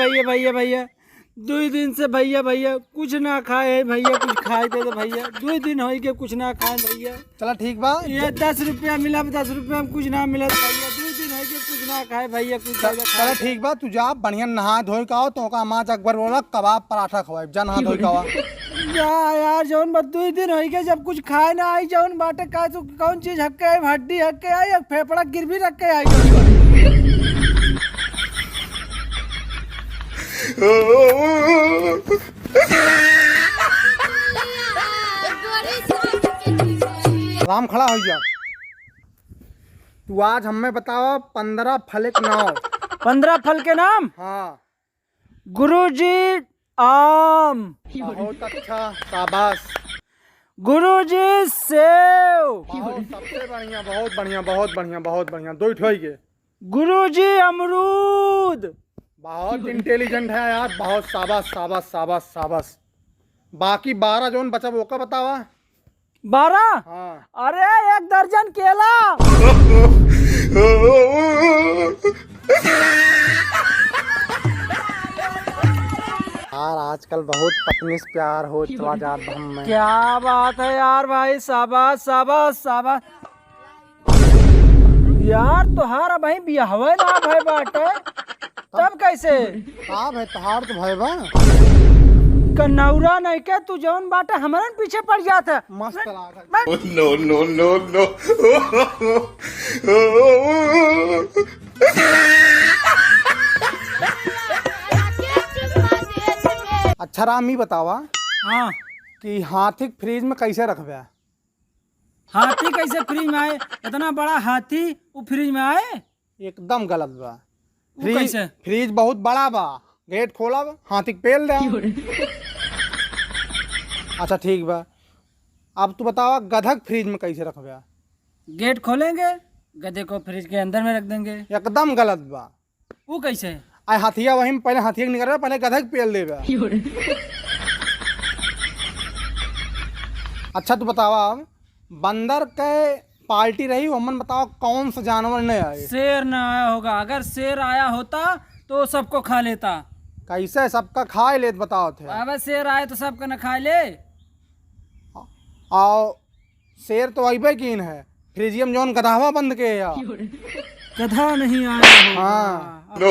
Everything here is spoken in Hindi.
भैया भैया भैया 2 दिन से भैया भैया कुछ ना खाए भैया, कुछ खाए थे तो भैया 2 दिन हो के कुछ ना खाए भैया। चलो ठीक बा, ये 10 रुपया मिला, 10 रुपया में कुछ ना मिला भैया, 2 दिन हो के कुछ ना खाए भैया, कुछ चलो ठीक बा, तू जा बढ़िया नहा धोई का आओ तो का माँ अकबर बोला कबाब पराठा खवाए, जा नहा धोई का आओ। यार जौन बात 2 दिन हो के जब कुछ खाए ना आई जौन बाटे का तू कौन चीज हक्के आई, हड्डी हक्के आई या फेफड़ा गिरवी रख के आई। राम खड़ा हो जा, तू आज हमें बताओ 15 फल के नाम। 15 फल के नाम? हाँ गुरुजी आम, बहुत अच्छा, शाबाश। गुरुजी सेव, सबसे बढ़िया, बहुत बढ़िया बहुत बढ़िया बहुत बढ़िया, 2 ठोई के। गुरुजी अमरूद, बहुत इंटेलिजेंट है यार, बहुत शाबाश शाबाश शाबाश शाबाश। बाकी 12 जोन बचा वो का बतावा। 12? हाँ। अरे 1 दर्जन केला। यार आजकल बहुत पत्नी से प्यार हो चला जात हम में। क्या बात है यार भाई, शाबाश शाबाश शाबाश। यार तोहार भाई बियाहवे ना भाई बाटे, तब कैसे? हाँ भाई तहार तो भाई बा कन्नौरा नहीं के तू जौन बाटे हमारे पीछे पड़ जाता। मस्त लागा। No no no no. अच्छा राम ही बतावा हाँ, कि हाथी के फ्रिज में कैसे रखबे। हाथी कैसे फ्रिज में आए? इतना बड़ा हाथी वो फ्रिज में आए? एकदम गलत बा। वो कैसे? फ्रिज बहुत बड़ा बा, गेट खोला हाथी के पेल दे। अच्छा ठीक बा, अब तू बतावा गधा के फ्रिज में कैसे रखबे। गेट खोलेंगे, गधे को फ्रिज के अंदर में रख देंगे। एकदम गलत बा। वो कैसे? आई हाथिया वहीं पहले हाथिया निकल पहले गधा के पेल देबे। अच्छा तू बतावा अब बंदर के पार्टी रही वमन बताओ कौन सा जानवर नहीं आए। शेर ना आया होगा, अगर शेर आया होता तो सबको खा लेता। कैसे सबका खाए लेत बताओ थे। अब शेर आए तो सबको न खा ले। आओ शेर तो अबे कीन है, फ्रिजियम जोन गधावा बंद के या। गधा नहीं आया होगा। हाँ नो।